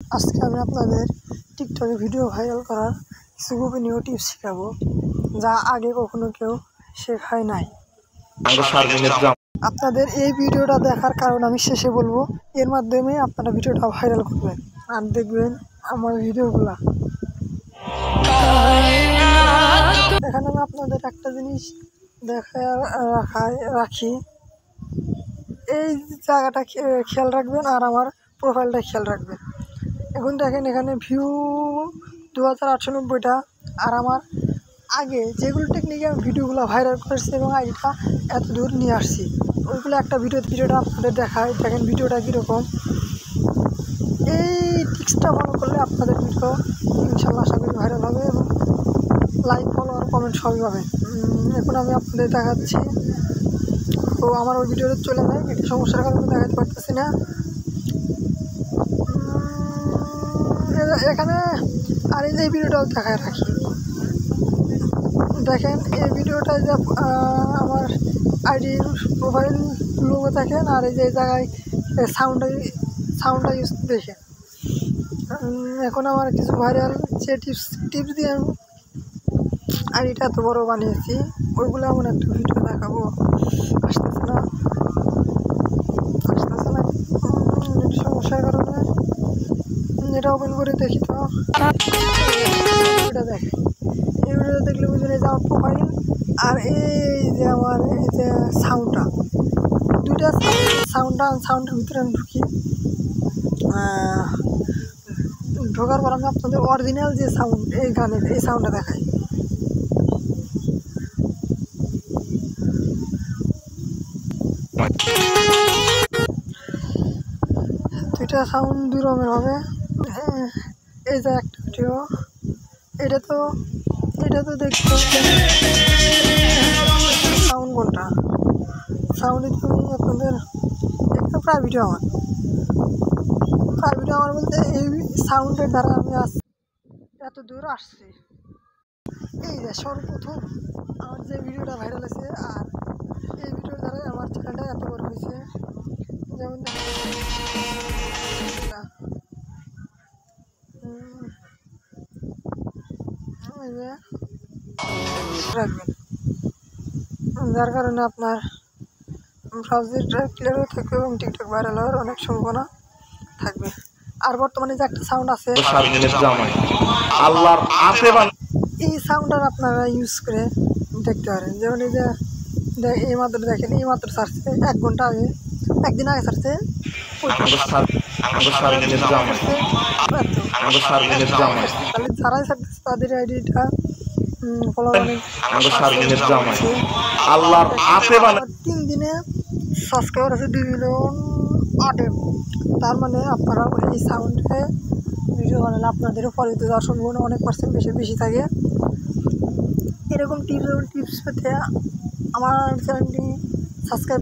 আজকে আমি আপনাদের টিকটকে ভিডিও ভাইরাল করার কিছু গোপনীয় টিপস শেখাবো, যা আগে কখনো কেউ শেখায় নাই। আপনাদের এই ভিডিওটা দেখার কারণ আমি শেষে বলবো, এর মাধ্যমে আপনারা ভিডিওটা ভাইরাল করবেন আর দেখবেন আমার ভিডিওগুলা। এখানে আমি আপনাদের একটা জিনিস রাখি, এই জায়গাটা খেয়াল রাখবেন আর আমার প্রোফাইলটা খেয়াল রাখবেন। এখন দেখেন এখানে ভিউ 2890টা, আর আমার আগে যেগুলো টেকনিকে আমি ভিডিওগুলো ভাইরাল করেছি এবং আইডিটা এত দূর নিয়ে আসছি, ওইগুলো একটা ভিডিওটা আপনাদের দেখায়। দেখেন ভিডিওটা কীরকম। এই টিক্সটা ফলো করলে আপনাদের ভিডিও ইনশাল্লাহ আশা করি ভাইরাল হবে এবং লাইক, ফলোয়ার, কমেন্ট সবই পাবেন। এখন আমি আপনাদের দেখাচ্ছি। তো আমার ওই ভিডিওটা চলে যায়, একটি সমস্যার কারণে দেখাতে পারতেছি না। এখানে আর এই ভিডিওটাও দেখায় রাখি। দেখেন এই ভিডিওটায় যে আমার আইডির প্রোফাইল লোগো দেখেন, আর এই যে জায়গায় সাউন্ডটা ইউজ দেখেন। এখন আমার কিছু ভাইরাল যে টিপস দিয়ে আমি আইডিটা এত বড় বানিয়েছি, ওইগুলো এমন একটা ভিডিও দেখাবো। আসতেছে না সমস্যার কারণে। এটা ওপেন করে দেখি, তো এটা দেখেন। এই ভিডিওটা দেখলে বুঝবেন এই যে আমার প্রোফাইল আর এই যে আমার এই যে সাউন্ডটা, দুইটা সাউন্ডের ভিতরে আমি ঢোকার পর আমি আপনাদের অরিজিনাল যে সাউন্ড, এই গানের এই সাউন্ডটা দেখাই। দুইটা সাউন্ড দুই রকমের হবে। এই যে একটা ভিডিও, এটা তো দেখতে সাউন্ড কোনটা, সাউন্ডে তুমি আপনাদের একটা প্রায় ভিডিও আমার বলতে এই সাউন্ডের দ্বারা আমি এত দূর আসছি। এই যে সর্বপ্রথম আমার যে ভিডিওটা ভাইরাল হয়েছে, আর এই ভিডিওর দ্বারাই আমার চ্যানেলটা এত বড় হয়েছে। যেমন রাখবেন, যার কারণে আপনার ব্রাউজারটা ক্লিয়ার হয়ে থাকবে এবং টিকটক ভাইরাল হওয়ার অনেক সম্ভাবনা থাকবে। আর বর্তমানে যে একটা সাউন্ড আছে, এই সাউন্ডটা আপনারা ইউজ করে দেখতে পারেন। যেমন এই যে এই মাত্র দেখেন, এই মাত্র ছাড়ছে 1 ঘন্টা আগে, একদিন আগে ছাড়ছে। তাহলে যারাই ছাড়তেছে তাদের আইডিটা ফলো 3 দিনে সাবস্ক্রাইবার আছে 2,08,000। তার মানে আপনারা এই সাউন্ডে ভিডিও বানালে আপনাদেরও ফলোতে যাওয়ার সম্ভাবনা অনেক % বেশি থাকে। এরকম টিপস পেতে আমার চ্যানেলটি সাবস্ক্রাইব